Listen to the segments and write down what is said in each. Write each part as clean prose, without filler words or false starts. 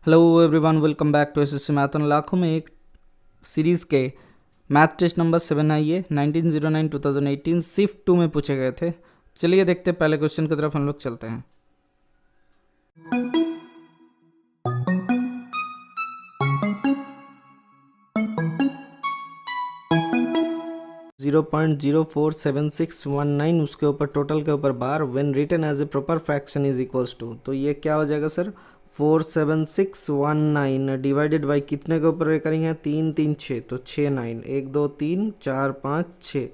Hello everyone, welcome back to SSC math on. लाखों में एक सीरीज़ के मैथ टेस्ट नंबर 7 आइए 1909-2018 शिफ्ट 2 में पूछे गए थे। चलिए देखते हैं, पहले क्वेश्चन की तरफ हम लोग चलते हैं। जीरो 0.047619 उसके ऊपर टोटल के ऊपर बार when written as a proper fraction is equals to, तो ये क्या हो जाएगा सर 47619 डिवाइडेड बाई कितने के ऊपर करेंगे हैं 3 3 6, तो 6 9 1 2 3 4 5 6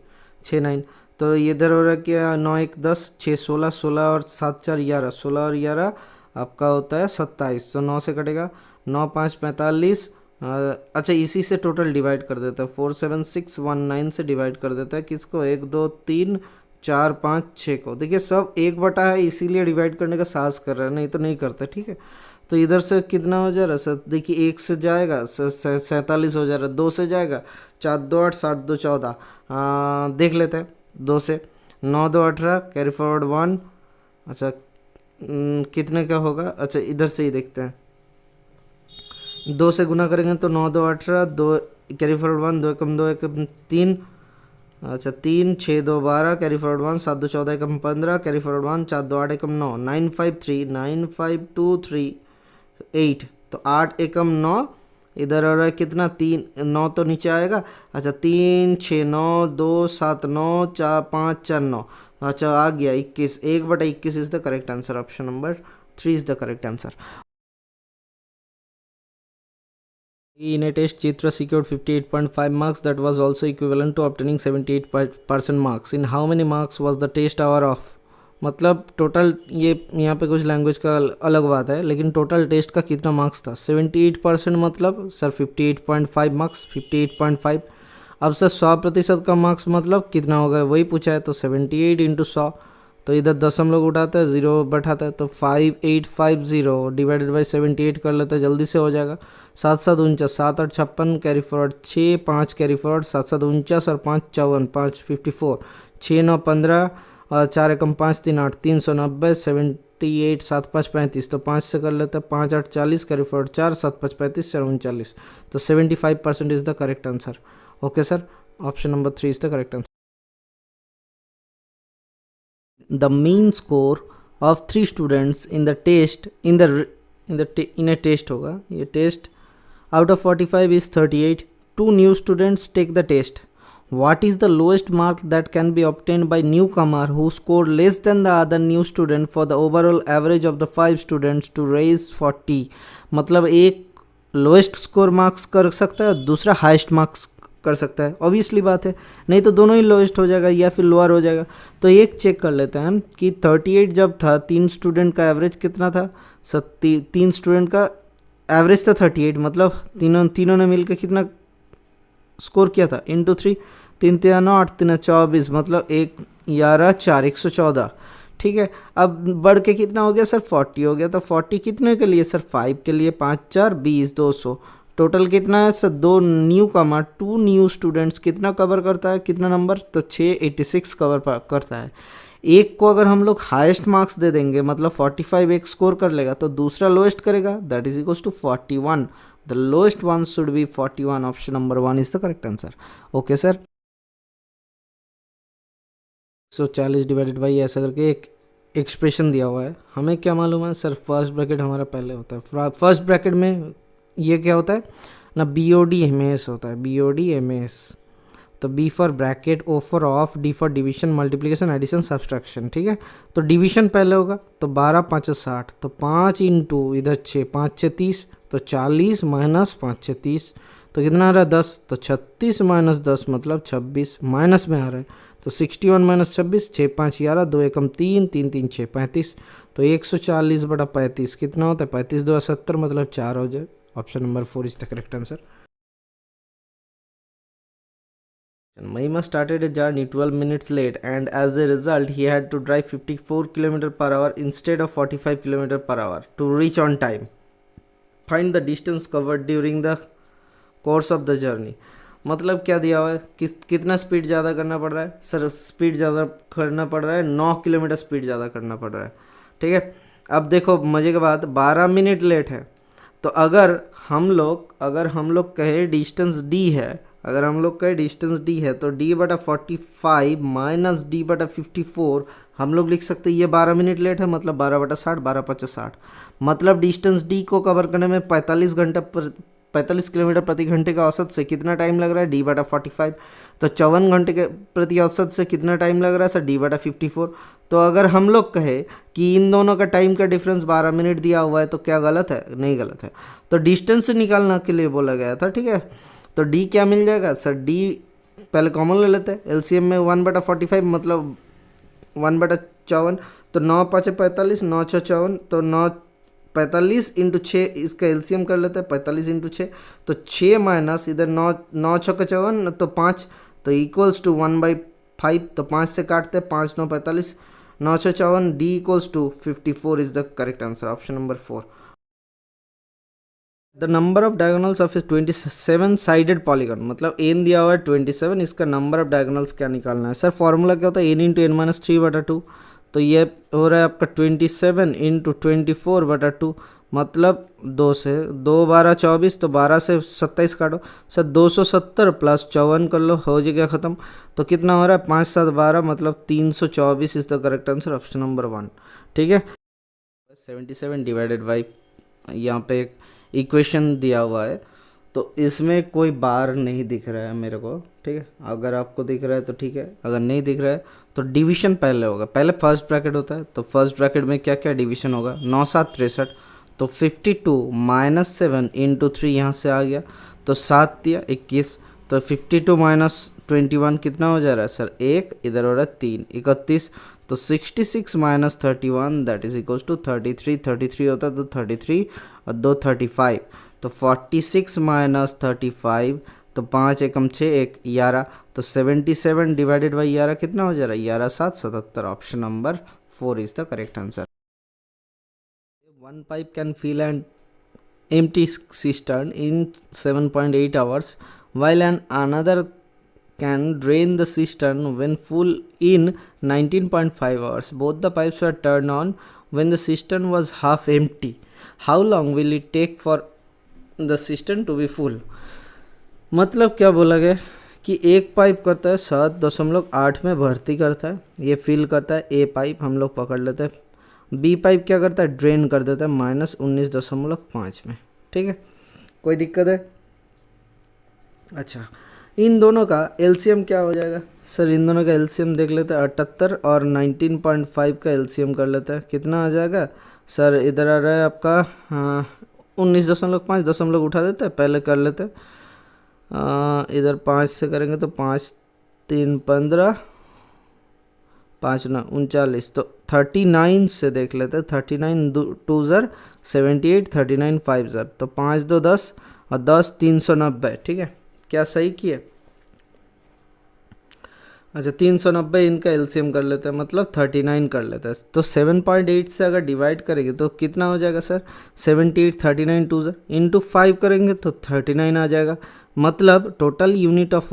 6 9, तो इधर हो रहा है क्या 9 1 10 6 16 16 और 7 4 11 16 और 11 आपका होता है 27, तो 9 से कटेगा 9 5 45। अच्छा इसी से टोटल डिवाइड कर देता है 47619 से डिवाइड कर देता है किसको 1 2 3 4 5 6 को। देखिए सब 1/, है इसीलिए डिवाइड करने का साहस कर रहा है, नहीं तो नहीं करता। ठीक है, तो इधर से कितना हो जा रहा है सर, देखिए 1 से जाएगा 47 हो जा रहा है, 2 से जाएगा 4 2 8 7 2 14, देख लेते हैं 2 से 9 2 18 कैरी फॉरवर्ड 1। अच्छा कितने का होगा, अच्छा इधर से ही देखते हैं, 2 से गुना करेंगे तो 9 2 18, 2 कैरी फॉरवर्ड 1, 2 एकम 2 एकम 3, अच्छा 3 6 2 12 कैरी फॉरवर्ड 1, 7 2 14 एकम 15 कैरी फॉरवर्ड 1, 4 2 8 एकम 9, 9 5 3 9 5 2 3 8, तो 8 एकम 9, इधर आ रहा है कितना 3 9 तो नीचे आएगा। अच्छा 3 6 9 2 7 9 4 5 4 9, अच्छा आ गया 21, 1/21 is the correct answer. Option number 3 is the correct answer. In a test, Chitra secured 58.5 marks, that was also equivalent to obtaining 78% marks. In how many marks was the test hour of? मतलब total, ये यहाँ पे कुछ language का अलग बात है, लेकिन टोटल टेस्ट का कितना मार्क्स था 78%, मतलब सर 58.5 मार्क्स 58.5। अब सर 100% का मार्क्स मतलब कितना होगा वही पूछा है, तो 78 इंटू 100, तो इधर दशमलव उठाता है 0 बैठाता है, तो 5850 डिवाइडेड बाई 78 कर लेते हैं, जल्दी से हो जाएगा। 7 7 49, 7 8 56 कैरी फॉरवर्ड 6 5 कैरी फॉरवर्ड 7 7 49 और 5 54 5 54, 6 9 15 और 4 एकम 5 3 8 390 78 7 5 35, तो 5 से कर लेते हैं 5 8 40 कैरी फॉरवर्ड 4 7 5 35 4 39, तो 75% is the correct answer. Okay sir, option number 3 is the correct answer. The mean score of 3 students in the test in a test होगा ये test, out of 45 is 38. 2 new students take the test. What is the lowest mark that can be obtained by newcomer who scored less than the other new student for the overall average of the 5 students to raise 40? मतलब एक lowest score marks कर सकता है, दूसरा highest marks कर सकता है, obviously बात है, नहीं तो दोनों ही लोएस्ट हो जाएगा या फिर लोअर हो जाएगा। तो एक चेक कर लेते हैं कि 38 जब था, 3 स्टूडेंट का एवरेज कितना था, 3 स्टूडेंट का एवरेज था 38, मतलब तीनों ने मिलकर कितना स्कोर किया था इंटू 3, 3 3 9 8 3 24, मतलब 1 11 4 114। ठीक है, अब बढ़ के कितना हो गया सर 40 हो गया, तो 40 कितने के लिए सर 5 के लिए, 5 4 20 200, टोटल कितना है सर 2 न्यू कमर 2 न्यू स्टूडेंट्स कितना कवर करता है, कितना नंबर, तो 686 कवर करता है। एक को अगर हम लोग हाईएस्ट मार्क्स दे देंगे, मतलब 45 एक स्कोर कर लेगा, तो दूसरा लोएस्ट करेगा, that is equals to 41, the lowest one should be 41। Option number 1 is the correct answer. Okay sir, 140 divided by ऐसा करके एक एक्सप्रेशन दिया हुआ है, हमें क्या मालूम है सर, फर्स्ट ब्रैकेट हमारा पहले होता है, फर्स्ट ब्रैकेट में ये क्या होता है ना, BOD-MS होता है, BOD-MS, तो B for bracket, O for of, D for division, multiplication, addition, subtraction. ठीक है, तो डिवीजन पहले होगा, तो 12 5 60, तो 5 इंटू इधर 6 5 6 30, तो 40 माइनस 5 6 30, तो कितना आ रहा है 10, तो 36 माइनस 10 मतलब 26, माइनस में आ रहा है, तो 61 माइनस 26 6 5 11 2 एकम 3 3 3 6 35, तो 140/35 कितना होता है 35 2 70, मतलब 4 हो जाए। Option number 4 is the correct answer. Mahima started a journey 12 minutes late, and as a result he had to drive 54 km per hour instead of 45 km per hour to reach on time. Find the distance covered during the course of the journey. मतलब क्या दिया हुआ है, कितना speed ज़्यादा करना पड़ रहा है सर, स्पीड ज़्यादा करना पड़ रहा है 9 किलोमीटर स्पीड ज़्यादा करना पड़ रहा है। ठीक है, अब देखो मज़े की बात, 12 मिनट लेट है, तो अगर हम लोग कहे डिस्टेंस डी है, अगर हम लोग कहे डिस्टेंस डी है तो डी बटा 45 माइनस डी बटा 54 हम लोग लिख सकते हैं ये 12 मिनट लेट है, मतलब 12/60, 12×5=60, मतलब डिस्टेंस डी को कवर करने में 45 किलोमीटर प्रति घंटे का औसत से कितना टाइम लग रहा है, डी बटा 45। तो 54 घंटे के प्रति औसत से कितना टाइम लग रहा है सर, डी बटा 54। तो अगर हम लोग कहे कि इन दोनों का टाइम का डिफरेंस 12 मिनट दिया हुआ है तो क्या गलत है, नहीं गलत है। तो डिस्टेंस निकालने के लिए बोला गया था, ठीक है। तो डी क्या मिल जाएगा सर, डी पहले कॉमन ले लेते हैं, एलसीएम में 1/45 मतलब 1/54, तो 9×5=45, 9×6=54, तो 45 इंटू 6, इसका एलसीएम कर लेते हैं 45 इंटू 6, तो 6 माइनस इधर 9×6=54 तो 5, तो इक्वल्स टू 1/5, तो 5 से काटते हैं, 5×9=45, 9×6=54, D equals to 54 is the correct answer, option number 4। The number of diagonals of इस 27 साइडेड पॉलीगॉन, मतलब एन दिया हुआ है 27, इसका नंबर ऑफ डायगोनल्स क्या निकालना है सर। फॉर्मूला क्या होता है, एन इंटू एन माइनस 3/2, तो ये हो रहा है आपका 27 इंटू 24/2, मतलब 2 से 2 12 24, तो 12 से 27 काटो सर, 270 प्लस 54 कर लो, हो जाएगा ख़त्म। तो कितना हो रहा है, 5 7 12, मतलब 324 is the correct answer, option number 1, ठीक है। 77 डिवाइडेड बाई, यहाँ पे एक इक्वेशन दिया हुआ है, तो इसमें कोई बार नहीं दिख रहा है मेरे को, ठीक है। अगर आपको दिख रहा है तो ठीक है, अगर नहीं दिख रहा है तो डिवीजन पहले होगा, पहले फर्स्ट ब्रैकेट होता है, तो फर्स्ट ब्रैकेट में क्या क्या डिवीजन होगा, 9 7 63, तो 52 माइनस 7 इंटू 3 यहाँ से आ गया, तो 7 दिया 21, तो 52 माइनस 21 कितना हो जा रहा है सर, 1, इधर हो रहा है 3, 31, तो 66 minus 31 that is equals to 33, 33 होता है तो 33 और 2 35, तो 46 माइनस 35, तो 5 एकम 6 1 11, तो 77 डिवाइडेड बाई 11 कितना हो जा रहा है, 11 7 77, option number 4 is the correct answer. One pipe can fill an empty cistern in 7.8 hours, while another can drain the cistern when full in 19.5 hours. Both the pipes were turned on when the cistern was half empty. How long will it take for the cistern to be full? मतलब क्या बोला गया कि एक pipe करता है 7.8 में भर्ती करता है, ये फिल करता है, ए पाइप हम लोग पकड़ लेते हैं, बी पाइप क्या करता है, ड्रेन कर देता है -19.5 में, ठीक है। कोई दिक्कत है? अच्छा, इन दोनों का एलसीएम क्या हो जाएगा सर, इन दोनों का एलसीएम देख लेते हैं, 78 और 19.5 का एलसीएम कर लेते हैं, कितना आ जाएगा सर, इधर आ रहा है आपका 19.5, दशमलव उठा देते हैं, पहले कर लेते हैं, इधर 5 से करेंगे तो 5 3 15, 5 9 39, तो 39 से देख लेते हैं, 39 2 ज़र 78, 39 5 ज़र, तो 5 2 10 और 10 390, ठीक है, क्या सही किए? अच्छा, 390 इनका एलसीएम कर लेते हैं, मतलब 39 कर लेते हैं, तो 7.8 से अगर डिवाइड करेंगे तो कितना हो जाएगा सर, 78 39 2 ज़र इंटू 5 करेंगे तो 39 आ जाएगा, मतलब टोटल यूनिट ऑफ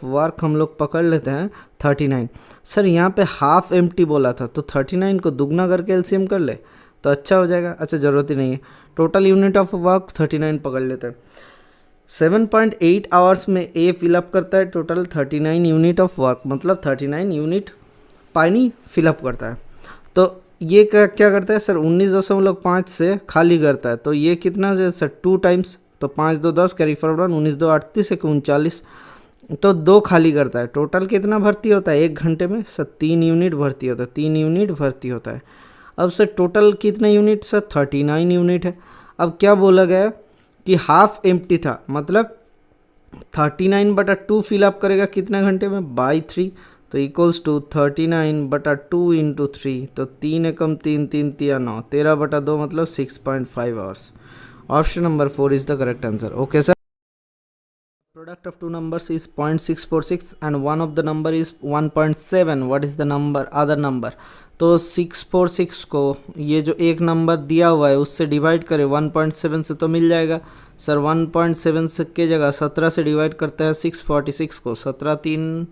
वर्क हम लोग पकड़ लेते हैं 39। सर यहाँ पे हाफ एम्प्टी बोला था, तो 39 को दुगना करके एलसीएम कर ले तो अच्छा हो जाएगा। अच्छा, ज़रूरत ही नहीं है, टोटल यूनिट ऑफ वर्क 39 पकड़ लेते हैं। 7.8 आवर्स में ए फिलअप करता है टोटल 39 यूनिट ऑफ वर्क, मतलब 39 यूनिट पानी फिलअप करता है। तो ये क्या करता है सर, 19.5 से खाली करता है, तो ये कितना है सर, 2 टाइम्स, तो 5 2 10 कैरी फॉरवर्ड 19 2 38 1 39, तो 2 खाली करता है। टोटल कितना भर्ती होता है 1 घंटे में सर, 3 यूनिट भर्ती होता है, 3 यूनिट भर्ती होता है। अब सर टोटल कितना यूनिट सर, 39 यूनिट है। अब क्या बोला गया कि हाफ एम्प्टी था, मतलब 39/2 फिलअप करेगा कितना घंटे में, बाई 3, तो इक्वल्स टू 39/2 इंटू 3, तो 3 एकम 3 3 3 9, 13/2 मतलब 6.5 hours, option number 4 is the correct answer. Okay sir, product of two numbers is 0.646 and one of the number is 1.7, what is the number other number? तो 646 को ये जो एक नंबर दिया हुआ है उससे डिवाइड करें 1.7 से तो मिल जाएगा सर। 1.7 से के जगह 17 से डिवाइड करते हैं 646 को, 17 3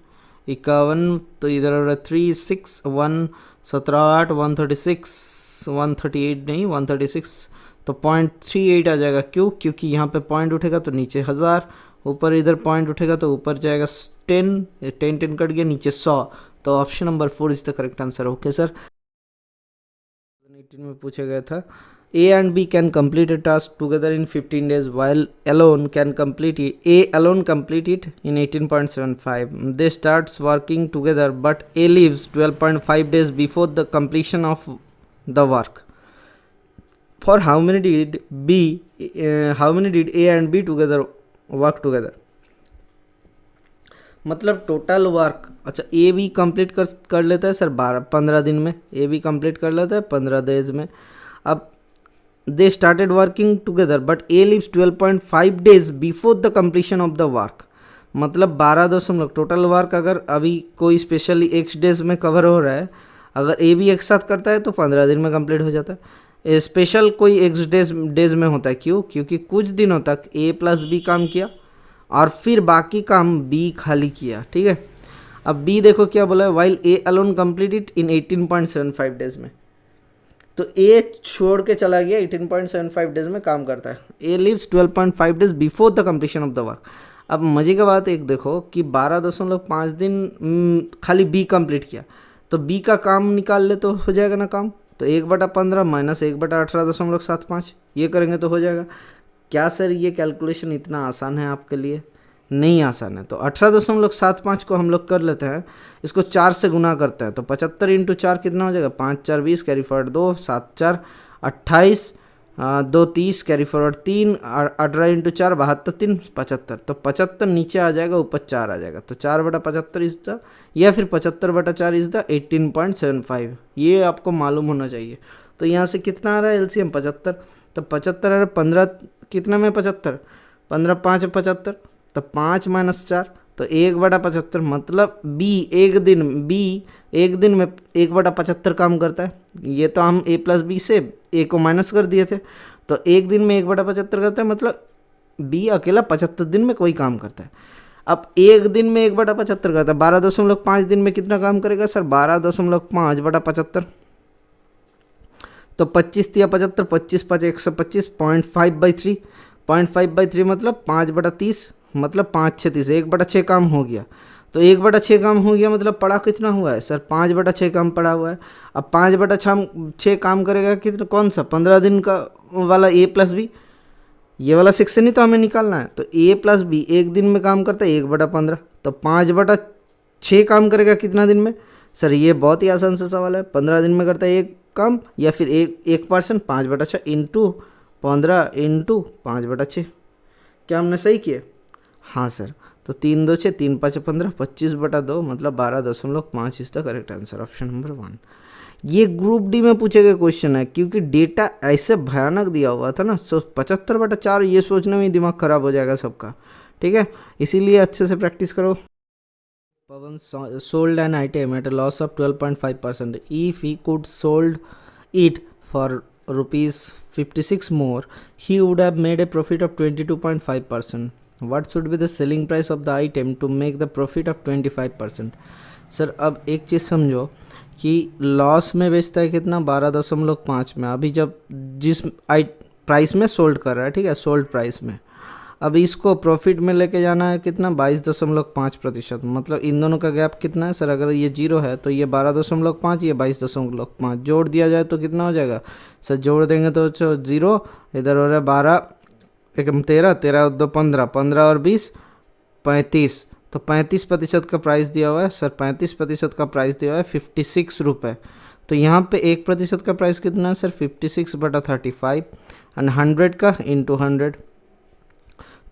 51, तो इधर 3 6 1 17 8 136 138 नहीं 136, तो 0.38 आ जाएगा। क्यों? क्योंकि यहाँ पे पॉइंट उठेगा तो नीचे 1000, ऊपर इधर पॉइंट उठेगा तो ऊपर जाएगा 10, 10 कट गया, नीचे 100। तो option number 4 is the correct answer. Okay sir. 2018 में पूछा गया था A and B can complete a task together in 15 days while alone can complete it. A alone complete it in 18.75. They starts working together but A leaves 12.5 days before the completion of the work. For how many did A and B together work together? मतलब total work, अच्छा A B complete कर लेता है sir 15 दिन में, A B complete कर लेता है 15 डेज में। अब they started working together but A lives 12.5 days before the completion of the work. मतलब 12 टोटल वर्क अगर अभी कोई स्पेशली एक्स डेज में कवर हो रहा है, अगर ए बी एक साथ करता है तो 15 दिन में कंप्लीट हो जाता है। स्पेशल कोई एक्स डेज में होता है, क्यों? क्योंकि कुछ दिनों तक ए प्लस बी काम किया और फिर बाकी काम बी खाली किया। ठीक है, अब बी देखो क्या बोला है, while A alone complete it in 18.75 days में। तो ए छोड़ के चला गया, 18.75 डेज में काम करता है। A lives 12.5 days before the completion of the work. अब मजे की बात एक देखो कि 12.5 दिन खाली बी कंप्लीट किया, तो बी का काम निकाल ले तो हो जाएगा ना काम। तो 1/15 माइनस 1/18.75 ये करेंगे तो हो जाएगा। क्या सर ये कैलकुलेशन इतना आसान है आपके लिए? नहीं आसान है। तो 18.75 को हम लोग कर लेते हैं, इसको 4 से गुना करते हैं तो 75 × 4 कितना हो जाएगा, 5 4 20, कैरी फॉरवर्ड 2, 7 4 28, 2 30, कैरी फॉरवर्ड 3, 18 × 4 72, 3 75। तो 75 नीचे आ जाएगा, ऊपर 4 आ जाएगा। तो 4/75 इज द, या फिर 75/4 इज द 18.75। ये आपको मालूम होना चाहिए। तो यहाँ से कितना आ रहा है एलसीएम 75, तो 75 आ रहा है 15 कितना में 75, 15 5 75, तो 5 - 4 तो 1/75। मतलब बी एक दिन में 1/75 काम करता है। ये तो हम ए प्लस बी से ए को माइनस कर दिए थे, तो एक दिन में 1/75 करता है, मतलब बी अकेला 75 दिन में कोई काम करता है। अब एक दिन में 1/75 करता है, 12.5 दिन में कितना काम करेगा सर, 12.5/75। तो 25 या 75, 25 5 125, 0.5/3, 0.5/3 मतलब 5/30, मतलब 5 6 30, 1/6 काम हो गया। तो 1/6 काम हो गया मतलब पड़ा कितना हुआ है सर, 5/6 काम पड़ा हुआ है। अब 5/6 काम करेगा कितना, कौन सा 15 दिन का वाला ए प्लस बी, ये वाला सेक्शन ही तो हमें निकालना है। तो ए प्लस बी एक दिन में काम करता है 1/15, तो 5/6 काम करेगा कितना दिन में सर, ये बहुत ही आसान सा सवाल है। 15 दिन में करता है एक काम, या फिर 1% 5/6 इंटू 15 इंटू 5/6। क्या हमने सही किया? हाँ सर। तो 3 2 6, 3 5 15, 25/2 मतलब 12.5 is the correct answer, option number 1। ये ग्रुप डी में पूछे गए क्वेश्चन है, क्योंकि डेटा ऐसे भयानक दिया हुआ था ना, 75/4 ये सोचने में ही दिमाग खराब हो जाएगा सबका। ठीक है, इसीलिए अच्छे से प्रैक्टिस करो। Pawan sold an item at a loss of 12.5%. If he could sold it for rupees 56 more, he would have made a profit of 22.5%. What should be the selling price of the item to make the profit of 25%? Sir अब एक चीज़ समझो कि loss में बेचता है कितना, 12.5 में। अभी जब जिस प्राइस में सोल्ड कर रहा है, ठीक है, सोल्ड प्राइस में, अब इसको प्रॉफिट में लेके जाना है कितना, 22.5%। मतलब इन दोनों का गैप कितना है सर, अगर ये 0 है तो ये 12.5, ये 22.5 जोड़ दिया जाए तो कितना हो जाएगा सर, जोड़ देंगे तो 0, इधर हो रहा है 12 1 13, 13 2 15, 15 और 20 35। तो 35% का प्राइस दिया हुआ है सर, 35% का प्राइस दिया हुआ है 56 रुपये। तो यहाँ पे 1% का प्राइस कितना है सर, 56/35, एंड 100 का इंटू 100,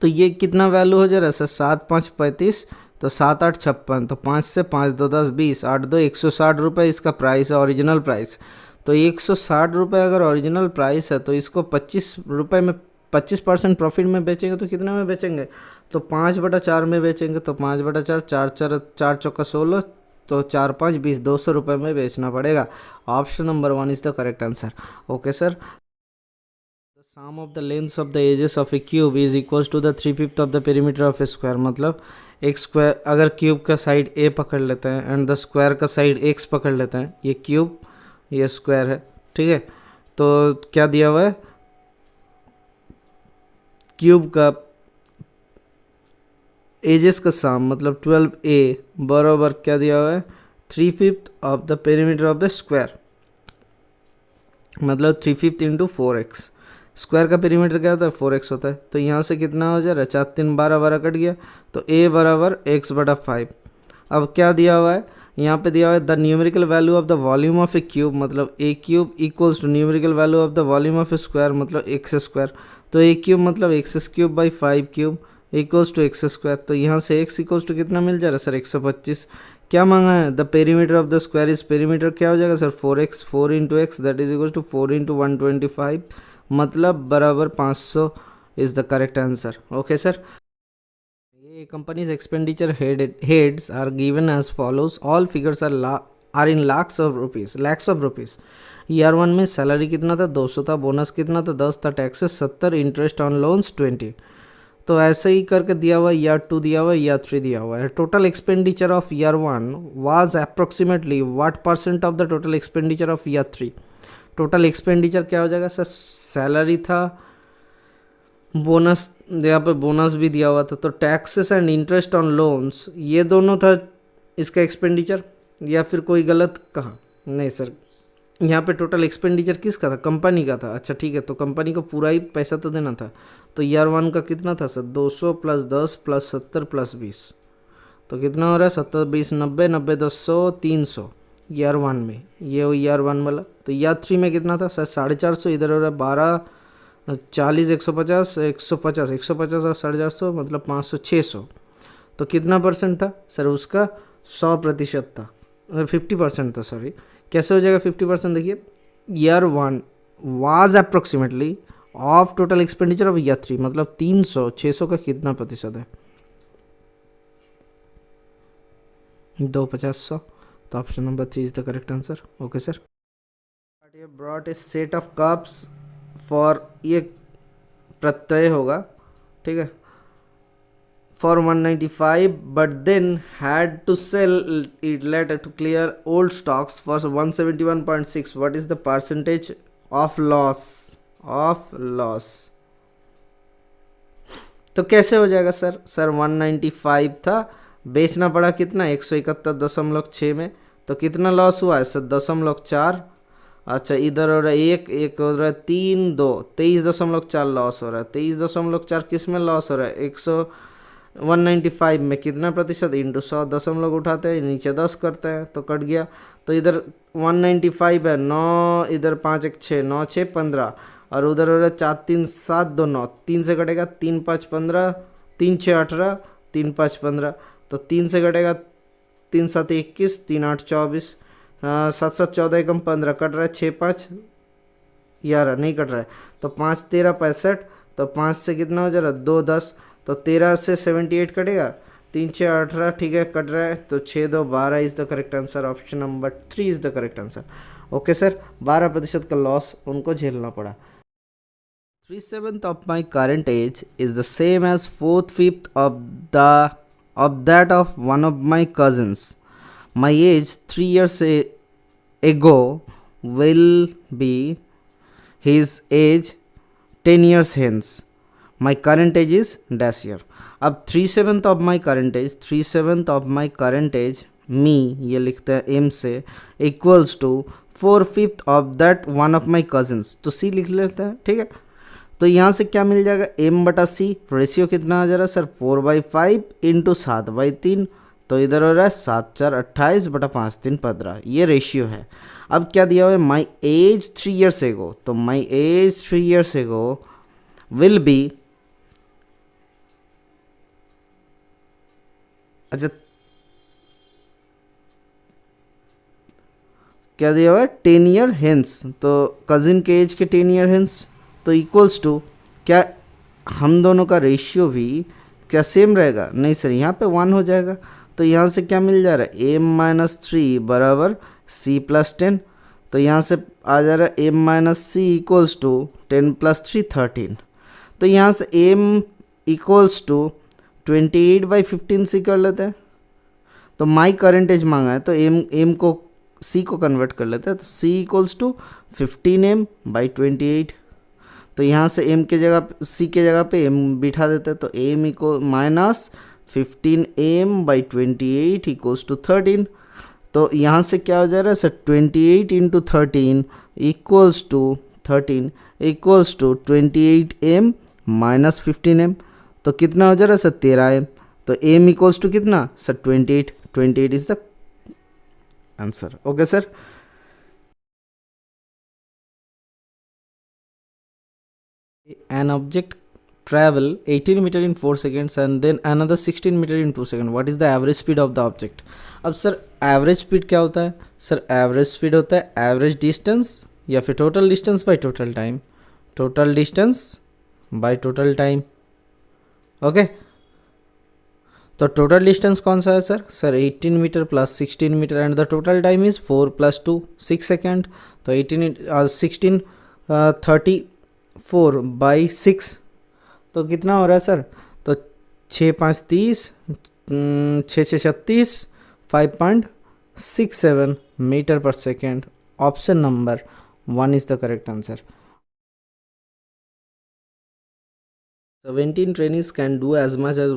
तो ये कितना वैल्यू हो जा रहा है सर, 7 5 35, तो 7 8 56, तो 5 से 5 2 10 20, 8 2 160 रुपये इसका प्राइस है, ओरिजिनल प्राइस। तो 160 रुपये अगर ओरिजिनल प्राइस है, तो इसको 25 रुपये में 25% प्रॉफिट में बेचेंगे तो कितने में बेचेंगे, तो 5/4 में बेचेंगे। तो 5/4, 4 चौका 16, तो 4 5 20, 200 रुपये में बेचना पड़ेगा। Option number 1 is the correct answer. Okay sir. Sum of the lengths of the edges of a cube is equals to the 3/5 of the perimeter of a square। मतलब एक स्क्वायर, अगर क्यूब का साइड a पकड़ लेते हैं and the square का side x पकड़ लेते हैं, ये क्यूब ये स्क्वायर है, ठीक है। तो क्या दिया हुआ है, क्यूब का एजेस का सम मतलब 12a बराबर क्या दिया हुआ है, 3/5 of the perimeter of the square, मतलब 3/5 इंटू 4x। स्क्वायर का पेरीमीटर क्या होता है, 4x होता है। तो यहाँ से कितना हो जा रहा है, 4 3 12 12 कट गया, तो a बराबर x/5। अब क्या दिया हुआ है, यहाँ पे दिया हुआ है the numerical value of the volume of a cube, मतलब a cube equals to numerical value of the volume of a square, मतलब x स्क्वायर। तो a क्यूब मतलब x cube by 5 cube equals to x square. तो यहाँ से x equals to कितना मिल जा रहा है सर, 125। क्या मांगा है, the perimeter of the square is, perimeter क्या हो जाएगा sir, 4x, 4 into X that is equals to 4 into 125, मतलब बराबर 500 is the correct answer. Okay sir. ये companies expenditure heads are given as follows, all figures are in lakhs of rupees. Year 1 में salary कितना था, 200 था, बोनस कितना था, 10 था, टैक्सेस 70, इंटरेस्ट ऑन लोन्स 20। तो ऐसे ही करके दिया हुआ है, ईयर 2 दिया हुआ है, ईयर 3 दिया हुआ है। Total expenditure of year 1 was approximately what percent of the total expenditure of year 3। Total expenditure क्या हो जाएगा सर, सैलरी था, बोनस, यहाँ पे बोनस भी दिया हुआ था, तो taxes and interest on loans ये दोनों था इसका एक्सपेंडिचर, या फिर कोई गलत कहा, नहीं सर यहाँ पे टोटल एक्सपेंडिचर किसका था, कंपनी का था। अच्छा ठीक है, तो कंपनी को पूरा ही पैसा तो देना था। तो ईयर 1 का कितना था सर, 200 प्लस 10 प्लस 70 प्लस 20, तो कितना हो रहा है, 70 20 90 90 10 100 300 ईयर 1 में, ये हो ईयर 1 वाला। तो ईयर 3 में कितना था सर, 450, इधर हो रहा है 12 40 150 150 150 और 450 मतलब 500 600। तो कितना परसेंट था सर उसका, 100% था, 50% था सॉरी। कैसे हो जाएगा 50%, देखिए year 1 was approximately of total expenditure of year 3, मतलब 300 600 का कितना प्रतिशत है, 2/50 100। तो option number 3 is the correct answer. Okay sir. Brought a set of cups for, ये प्रत्यय होगा, ठीक है, for 195 but then had to sell it later to clear old stocks for 171.6. What is the percentage of loss? तो कैसे हो जाएगा sir, 195 था, बेचना पड़ा कितना, 171.6 में, तो कितना लॉस हुआ है सर, 0.4। अच्छा इधर हो रहा है एक हो रहा है 3 2 23.4 लॉस हो रहा है, 23.4 किस में लॉस हो रहा है, 195 में कितना प्रतिशत, इंटू 100, दशमलव उठाते हैं नीचे 10 करते हैं तो कट गया। तो इधर 195 है, 9 इधर 5 1 6 9 6 15, और उधर हो रहा है 4 3 7 2 9, 3 से कटेगा 3 5 15, 3 6 18, 3 5 15, तो 3 से कटेगा 3 7 21, 3 8 24, 7 7 14 एकम 15, कट रहा है 6 5 11 नहीं कट रहा है, तो 5 13 65, तो 5 से कितना हो जा रहा है 2 10, तो 13 से 78 कटेगा, 3 6 18 ठीक है कट रहा है, तो 6 2 12 is the correct answer. Option number 3 is the correct answer. Okay sir, 12% का लॉस उनको झेलना पड़ा। 3/7 of my current age is the same as 4/5 of that of one of my cousins. My age 3 years ago will be his age 10 years hence. My current age is dash year. अब 3/7 of my current age, 3/7 of my current age me ये लिखते हैं m से equals to 4/5 of that one of my cousins, तो c लिख लेते हैं, ठीक है। तो यहाँ से क्या मिल जाएगा, m/c, रेशियो कितना आ जा रहा है सर, 4/5 इंटू 7/3, तो इधर हो रहा है 7 4 28 बटा 5 3 15, ये रेशियो है। अब क्या दिया हुआ है, माई एज 3 years ago, तो my age 3 years ago will be, अच्छा क्या दिया हुआ है 10 year हेंस, तो कजिन के एज के 10 year हेंस, तो इक्वल्स टू क्या हम दोनों का रेशियो भी क्या सेम रहेगा, नहीं सर यहाँ पे 1 हो जाएगा। तो यहाँ से क्या मिल जा रहा है, m-3 बराबर c+10, तो यहाँ से आ जा रहा है m-c इक्वल्स टू 10 + 3 13, तो यहाँ से m इक्वल्स टू 28/15 सी कर लेते हैं। तो माई करंट एज मांगा है, तो m को सी को कन्वर्ट कर लेते हैं, तो सी इक्वल्स टू 15m/28। तो यहाँ से m के जगह c के जगह पे m बिठा देते हैं, तो m equal minus 15m/28 equals to 13। तो यहाँ से क्या हो जा रहा है sir, 28 into 13 equals to 13 equals to 28m minus 15m। तो कितना हो जा रहा है सर, 13m। तो m इक्वल्स टू कितना sir, 28। 28 is the answer. Okay sir. An object travel 18 meter in 4 seconds and then another 16 meter in 2 seconds. What is the average speed of the object? अब sir average speed क्या होता है sir, average speed होता है average distance या फिर total distance by total time, total distance by total time. Okay, तो total distance कौन सा है sir, sir 18 meter plus 16 meter and the total time is 4 + 2 6 second. तो 16 34/6 तो कितना हो रहा है सर, तो 6 × 5 = 30, 6 × 6 = 36, 5.67 मीटर पर second. Option number 1 is the correct answer. 17 trainees can do as much as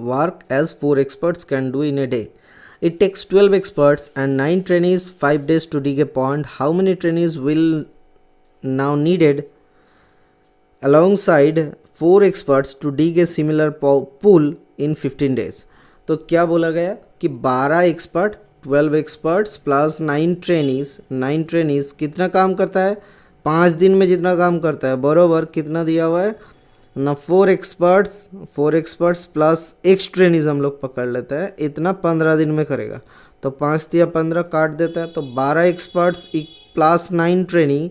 work as 4 experts can do in a day. It takes 12 experts and 9 trainees 5 days to dig a pond. How many trainees will now needed alongside 4 experts to dig a similar pool in 15 days? तो क्या बोला गया कि 12 expert 12 experts plus 9 trainees कितना काम करता है, 5 दिन में जितना काम करता है बरोबर कितना दिया हुआ है ना, 4 एक्सपर्ट्स प्लस एक्स ट्रेनीज हम लोग पकड़ लेते हैं, इतना 15 दिन में करेगा। तो 5 या 15 काट देता है, तो 12 experts plus 9 trainee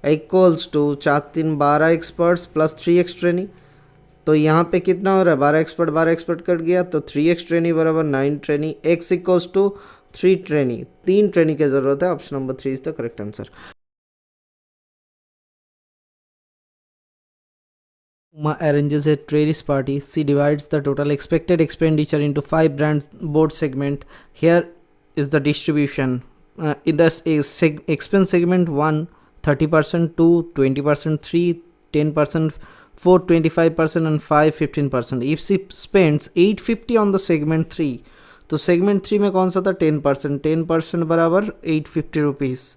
equals to 4×3 12 experts plus 3 x trainee. तो यहाँ पे कितना हो रहा है, 12 एक्सपर्ट कट गया, तो 3 एक्स ट्रेनी बराबर 9 trainee, x equals to 3 trainee, 3 trainee की ज़रूरत है। Option number 3 is the correct answer. Uma arranges a terrace party. She divides the total expected expenditure into 5 brand board segment. Here is the distribution. In the expense segment 1, 30%, 2, 20%, 3, 10%, 4, 25% and 5, 15%. If she spends 850 on the segment 3, तो segment 3 में कौन सा था, 10% बराबर 850 rupees.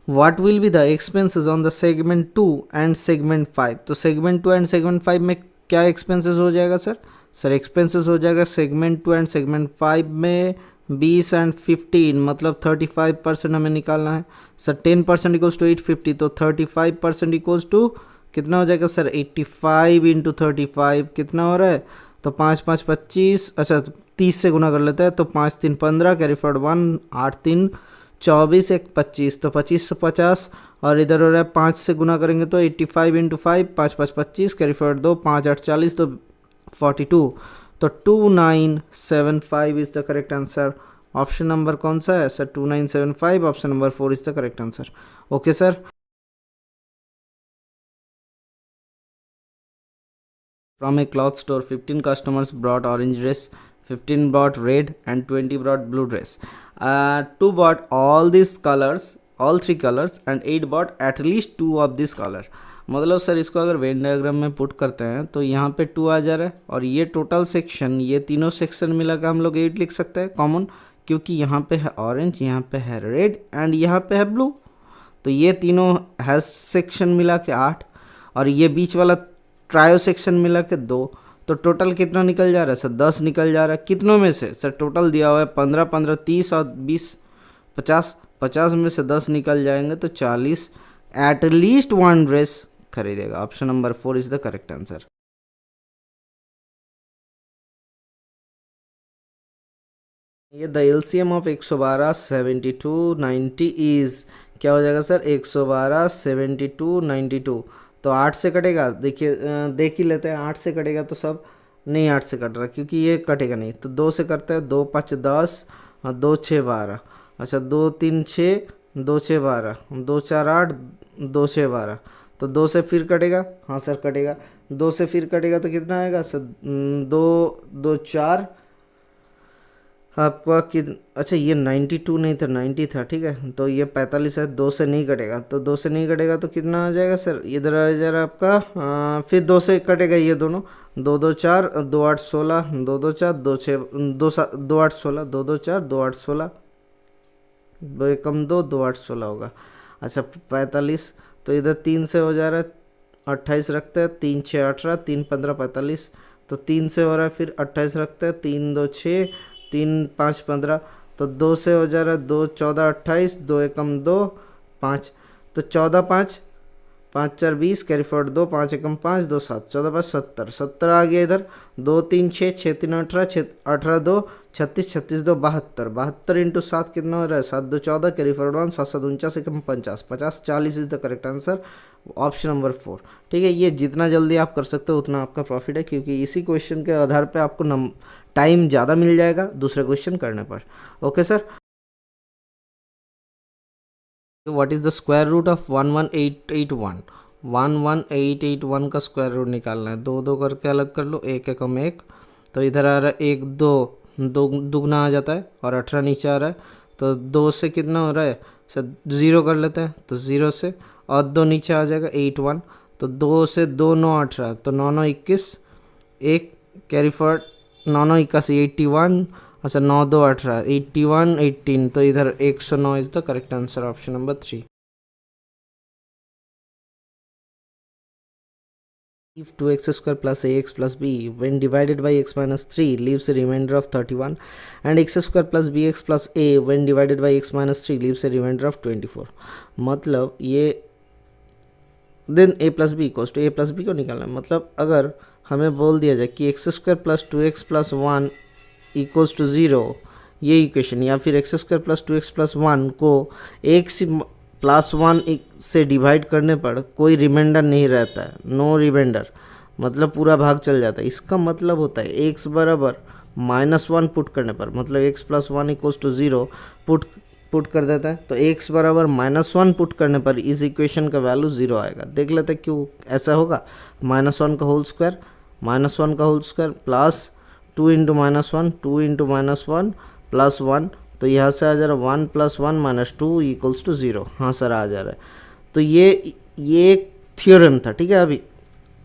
What will be the expenses on the segment 2 and segment 5? तो segment 2 and segment 5 में क्या expenses हो जाएगा सर, सर expenses हो जाएगा segment 2 and segment 5 में 20 and 15 मतलब 35% हमें निकालना है सर। 10% इक्वल्स टू 850, तो 35% इक्वल्स टू कितना हो जाएगा सर, 85 इंटू 35 कितना हो रहा है, तो 5 × 5 = 25, अच्छा 30 से गुना कर लेते हैं, तो 5 × 3 = 15, कैरी फॉरवर्ड 1, 8 × 3 = 24, 1 = 25, तो 25 से 50 और इधर हो रहा है 5 से गुना करेंगे तो 85 इंटू 5, 5 × 5 = 25, कैरी फॉरवर्ड 2, 5 × 8 = 40, तो 42, तो 2975 is the correct answer. Option number कौन सा है sir, 2975, option number 4 is the correct answer. Okay sir. From a cloth store, 15 customers brought orange dress, 15 brought red and 20 brought blue dress. 2 bought all these colors, all 3 colors and 8 bought at least 2 of this color. मतलब sir इसको अगर Venn diagram में put करते हैं तो यहाँ पे 2 आ जा रहा है और ये टोटल सेक्शन, ये तीनों सेक्शन मिला के हम लोग 8 लिख सकते हैं कॉमन, क्योंकि यहाँ पे है ऑरेंज, यहाँ पे है रेड एंड यहाँ पे है ब्लू। तो ये तीनों हैज सेक्शन मिला के 8 और ये बीच वाला ट्रायो सेक्शन मिला के 2, तो टोटल कितना निकल जा रहा है सर, 10 निकल जा रहा है। कितनों में से सर, टोटल दिया हुआ है 15 15 30 और 20 50, 50 में से 10 निकल जाएंगे तो 40, एटलीस्ट 1 ड्रेस खरीदेगा। Option number 4 is the correct answer. ये द एलसीएम ऑफ 112 72 90 इज क्या हो जाएगा सर, 112 72 92, तो 8 से कटेगा, देखिए देख ही लेते हैं, 8 से कटेगा तो सब नहीं, 8 से कट रहा क्योंकि ये कटेगा नहीं, तो 2 से करते हैं, 2 × 5 = 10 और 2 × 6 = 12, अच्छा 2 × 3 = 6, 2 × 6 = 12, 2 × 4 = 8, 2 × 6 = 12, तो 2 से फिर कटेगा, हाँ सर कटेगा, 2 से फिर कटेगा तो कितना आएगा सर, 2 2 4 आपका कि अच्छा ये 92 नहीं था 90 था, ठीक है। तो ये 45 है, 2 से नहीं कटेगा, तो 2 से नहीं कटेगा तो कितना आ जाएगा सर, इधर आ जाएगा आपका फिर 2 से कटेगा ये दोनों, 2 2 4 2 8 16, 2 2 4 2 6 2 8 16, 2 2 4 2 8 16, 2 1 2 2 8 16 होगा। अच्छा 45, तो इधर 3 से हो जा रहा है, 28 रखते हैं, 3 6 18, 3 15 45, तो 3 से हो रहा है, फिर 28 रखते हैं, 3 2 6, 3 5 15, तो 2 से हो जा रहा है, 2 14 28, 2 1 2 5, तो 14 5 5 4 20, कैरी फॉरवर्ड 2, 5 1 5 2 7, 14 5 70, 70 आ गया इधर, 2 3 6 6 3 18, 18 2 36, 36 2 72, 72 इंटू 7 कितना हो रहा है, 7 2 14, carry forward 1, 7 7 49 1 50, 50 40 is the correct answer, option number 4। ठीक है, ये जितना जल्दी आप कर सकते हो उतना आपका प्रॉफिट है, क्योंकि इसी क्वेश्चन के आधार पे आपको टाइम ज़्यादा मिल जाएगा दूसरे क्वेश्चन करने पर। ओके सर, तो what is the square root of 11881? 11881 का स्क्वायर रूट निकालना है, दो दो करके अलग कर लो, एक एकम एक, तो इधर आ रहा है 1 2, दो दुगना आ जाता है और 18 नीचे आ रहा है, तो 2 से कितना हो रहा है सर, 0 कर लेते हैं, तो 0 से और 2 नीचे आ जाएगा 81, तो 2 से 2 9 18, तो 9 9 21, एक कैरी फॉरवर्ड 9 9 81 81, अच्छा 9 2 18, 81 18, तो इधर 109 is the correct answer, option number 3। If 2x square plus ax plus b when divided by x minus 3 leaves a remainder of 31, and x square plus bx plus a when divided by x minus 3 leaves a remainder of 24, मतलब ये then a plus b equals to a plus b को निकालना है। मतलब अगर हमें बोल दिया जाए कि x square plus 2x plus 1 equals to 0, ये इक्वेशन, या फिर x square plus 2x plus 1 को x प्लस 1 से डिवाइड करने पर कोई रिमाइंडर नहीं रहता है, नो रिमाइंडर, मतलब पूरा भाग चल जाता है। इसका मतलब होता है x बराबर -1 पुट करने पर, मतलब x plus 1 equals to 0 put कर देता है, तो x बराबर -1 पुट करने पर इस इक्वेशन का वैल्यू 0 आएगा। देख लेते हैं क्यों ऐसा होगा। -1 का होल स्क्वायर, -1 का whole square plus 2 into -1, 2 into -1 plus 1, तो यहाँ से आ जा रहा है 1 प्लस 1 -2 इक्वल्स टू 0। हाँ सर आ जा रहा है। तो ये एक थ्योरम था, ठीक है। अभी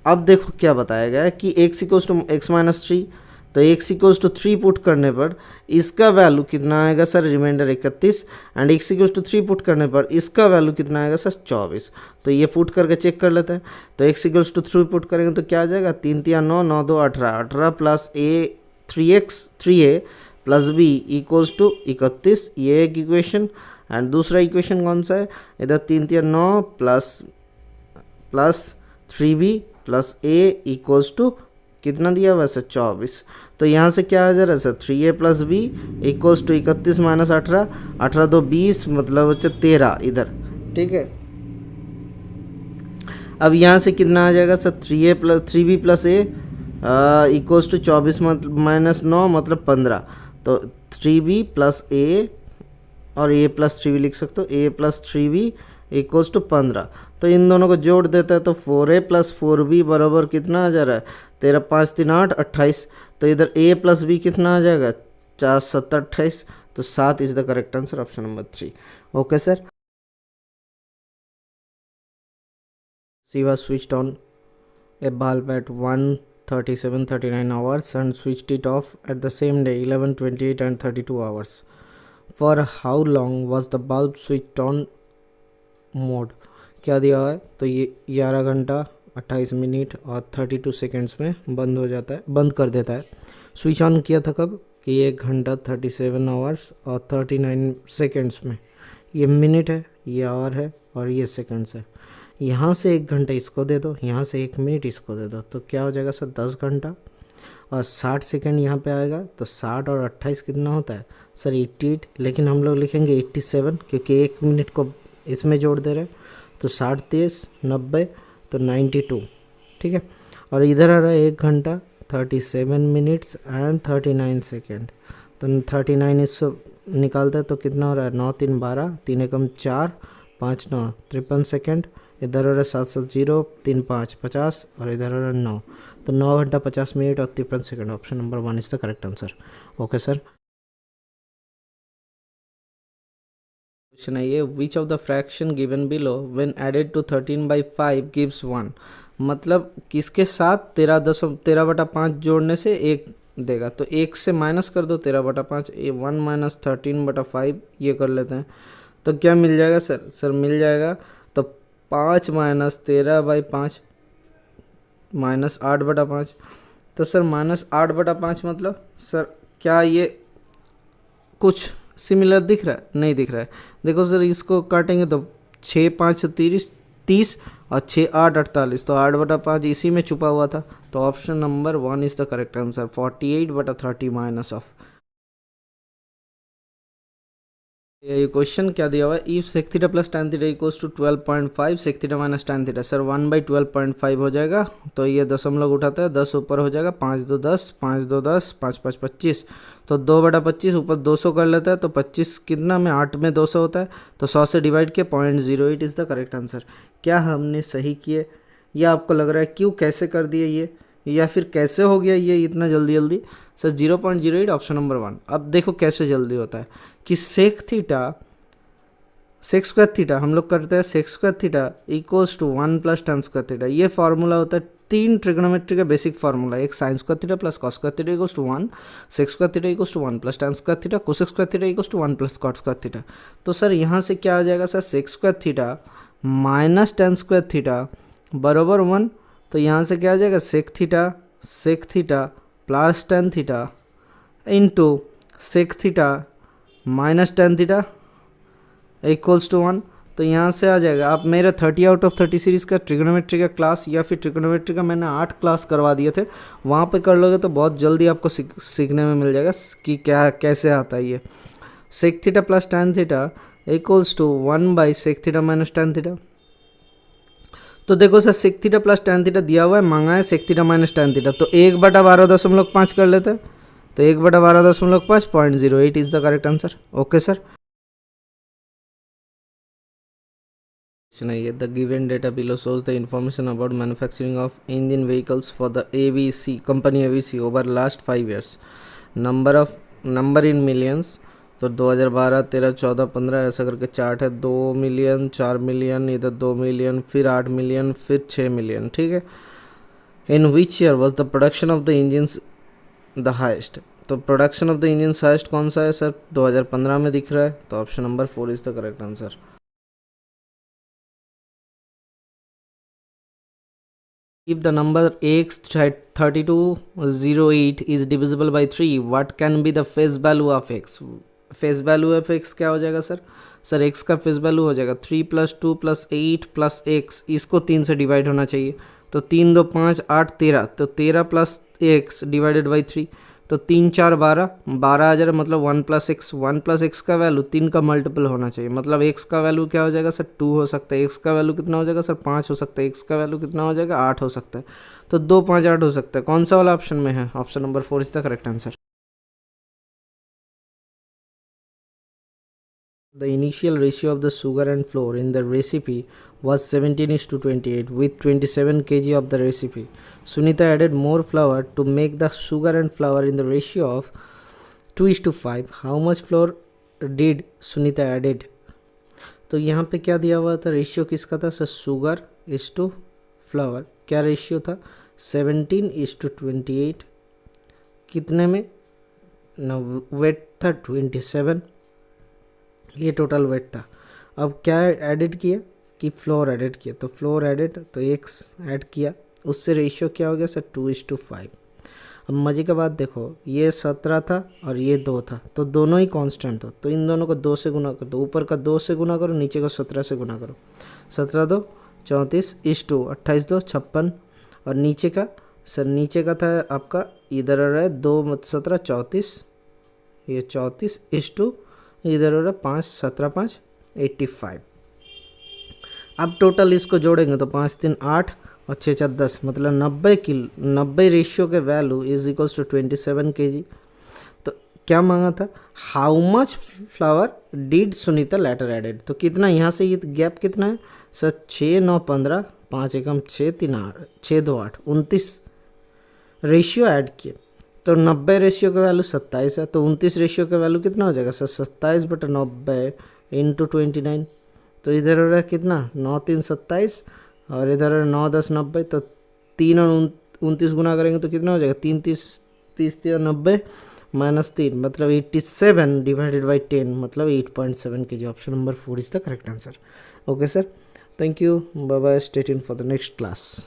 अब देखो क्या बताया गया है कि x equals to x minus 3, तो x इक्वल्स टू 3 पुट करने पर इसका वैल्यू कितना आएगा sir, remainder 31, and x equals to 3 put करने पर इसका वैल्यू कितना आएगा सर, 24। तो ये पुट करके चेक कर लेते हैं। तो x इक्वल्स टू 3 पुट करेंगे तो क्या आ जाएगा, 3 3 9, 9 2 18, 18 plus a 3a plus b equals to 31, ये एक इक्वेशन। एंड दूसरा इक्वेशन कौन सा है, इधर 3 3 9 plus 3b plus a equals to कितना दिया हुआ है सर, 24। तो यहाँ से क्या आ जा रहा है sir, 3a plus b equals to 31 minus 18, 18 2 20, मतलब अच्छा 13 इधर, ठीक है। अब यहाँ से कितना आ जाएगा sir, 3b plus a equals to 24 minus 9, मतलब 15, तो 3b प्लस a और a प्लस 3b लिख सकते हो, a plus 3b equals to 15। तो इन दोनों को जोड़ देता है तो 4a प्लस 4b बराबर कितना आ जा रहा है, 13 5 3 8 28। तो इधर a प्लस b कितना आ जाएगा, 4 7 28, तो 7 is the correct answer, option number 3। Okay sir. Shiva switched on a bulb at 1:37:39 hours and switched it off at the same day 11:28 and 32 hours. For how long was the bulb switched on mode? क्या दिया हुआ है, तो ये 11 घंटा 28 minute और 32 seconds में बंद हो जाता है, बंद कर देता है। स्विच ऑन किया था कब, कि 1 घंटा 37 आवर्स और 39 सेकेंड्स में। ये मिनट है, ये आवर है और ये सेकेंड्स है। यहाँ से 1 घंटा इसको दे दो, यहाँ से 1 मिनट इसको दे दो, तो क्या हो जाएगा सर, 10 घंटा और 60 सेकेंड यहाँ पे आएगा। तो 60 और 28 कितना होता है सर, 88, लेकिन हम लोग लिखेंगे 87 क्योंकि 1 मिनट को इसमें जोड़ दे रहे हैं। तो 60 30 90, तो 92, ठीक है। और इधर आ रहा है 1 घंटा 37 मिनट्स एंड 39 सेकेंड, तो 39 इससे निकालते हैं तो कितना हो रहा है, 9 3 12, 3 एकम 4, 5 9 53 सेकेंड। इधर हो रहा है 7 7 0 3 5 50, और इधर हो रहा है 9, तो 9 घंटा 50 मिनट और 53 second, option number 1 is the correct answer. Okay sir. Question है ये, which of the fraction given below when added to 13/5 gives 1। मतलब किसके साथ 13/5 जोड़ने से एक देगा, तो एक से माइनस कर दो 13/5, ये 1 माइनस 13/5 ये कर लेते हैं, तो क्या मिल जाएगा सर? सर मिल जाएगा तो 5 माइनस 13/5 माइनस 8/5। तो सर माइनस 8/5 मतलब सर क्या ये कुछ सिमिलर दिख रहा है? नहीं दिख रहा है। देखो सर इसको काटेंगे तो 6 5 30 और 6 8 48, तो 8/5 इसी में छुपा हुआ था। तो option number 1 is the correct answer, 48/30 minus of. ये क्वेश्चन क्या दिया हुआ है, if sec theta plus tan theta equals to 12.5 sec theta minus tan theta. Sir 1/12.5 हो जाएगा, तो ये दशमलव उठाता है, 10 ऊपर हो जाएगा, 5 2 10, 5 2 10, 5 5 25, तो 2/25 ऊपर 200 कर लेता है, तो 25 कितना में 8 में 200 होता है, तो 100 से डिवाइड किया, 0.08 इज़ द करेक्ट आंसर। क्या हमने सही किए या आपको लग रहा है क्यों कैसे कर दिए ये, या फिर कैसे हो गया ये इतना जल्दी जल्दी? Sir 0.08 option number 1। अब देखो कैसे जल्दी होता है कि सेक स्क्वायर थीटा हम लोग करते हैं, sec square theta equals to 1 plus tan square theta. ये फार्मूला होता है 3 ट्रिग्नोमेट्री का बेसिक फार्मूला, एक sine square theta plus cos square theta equals to 1, sec square theta equals to 1 plus tan square theta, cosec square theta equals to 1 plus cot square theta. तो sir यहाँ से क्या आ जाएगा sir, sec square theta minus tan square theta बराबर 1, तो यहाँ से क्या आ जाएगा, sec theta plus tan theta into sec theta minus tan theta equals to 1। तो यहाँ से आ जाएगा, आप मेरा 30 आउट ऑफ 30 सीरीज़ का ट्रिग्नोमेट्री का क्लास या फिर ट्रिग्नोमेट्री का मैंने 8 क्लास करवा दिए थे, वहाँ पे कर लोगे तो बहुत जल्दी आपको सीखने में मिल जाएगा कि क्या कैसे आता है ये। Sec theta plus tan theta equals to 1/सेक थीटा माइनस टैन थीटा। तो देखो sir sec theta plus tan theta दिया हुआ है, मांगा है sec theta minus tan theta, तो 1/12.5 कर लेते हैं, तो 1/12.5 0.08 is the correct answer. Okay sir. The given data below shows the information about manufacturing of engine vehicles for the ABC company ABC over last 5 years. Number in millions, तो 2012 13 14 15 ऐसा करके chart है, 2 million 4 million इधर 2 million फिर 8 million फिर 6 million, ठीक है। In which year was the production of the engines the highest. तो production of the engines highest कौन सा है सर, 2015 में दिख रहा है, तो option number 4 is the correct answer. If the number x3208 is divisible by 3, what can be the face value of x? Face value of x क्या हो जाएगा सर? सर x का फेस वैल्यू हो जाएगा 3 + 2 + 8 + x, इसको 3 से divide होना चाहिए, तो 3 2 5 8 13, तो 13 + x डिवाइडेड बाई 3, तो 3 4 12 12 आ जाएगा, मतलब 1 + x का वैल्यू 3 का मल्टीपल होना चाहिए, मतलब x का वैल्यू क्या हो जाएगा सर 2 हो सकता है, x का वैल्यू कितना हो जाएगा सर 5 हो सकता है, x का वैल्यू कितना हो जाएगा 8 हो सकता है, तो 2 5 8 हो सकता है। कौन सा वाला ऑप्शन में है? Option number 4 is the correct answer. The initial ratio of the sugar and flour in the recipe was 17:28 with 27 kg of the recipe. Sunita added more flour to make the sugar and flour in the ratio of 2:5. How much flour did Sunita added? तो यहाँ पे क्या दिया हुआ था, ratio किसका था sir, sugar is to flour. क्या रेशियो था, 17:28, कितने में ना, वेट था 27, ये टोटल वेट था। अब क्या एडिट किया कि फ्लोर एडिट किया, तो फ्लोर एडिट तो एक्स ऐड किया, उससे रेशियो क्या हो गया सर 2:5। अब मज़े का बात देखो, ये 17 था और ये 2 था, तो दोनों ही कांस्टेंट था, तो इन दोनों को 2 से गुना कर दो, ऊपर का 2 से गुना करो, नीचे का 17 से गुना करो, 17 2 34 = 28 2 56, और नीचे का सर नीचे का था आपका इधर आ रहा है 2 17 34, ये 34 = इधर हो रहा है 5 17 5 85। अब टोटल इसको जोड़ेंगे तो 5 3 8 और 6 4 10, मतलब 90 रेशियो के value is equals to 27 kg। तो क्या मांगा था, how much flour did Sunita later added, तो कितना यहाँ से ये गैप कितना है सर 6 9 15 5 एकम 6 3 8 6 2 8 29 रेशियो ऐड किए, तो 90 रेशियो का वैल्यू 27 है, तो 29 रेशियो का वैल्यू कितना हो जाएगा सर 27/90 इंटू 29, तो इधर हो रहा है कितना 9 3 27 और इधर 9 10 90, तो 3 और 29 गुना करेंगे तो कितना हो जाएगा 3 30 30 90 -3 मतलब 87 डिवाइडेड बाई 10 मतलब 8.7 kg. Option number 4 is the correct answer. Okay sir, thank you, bye bye, stay tuned for the next class.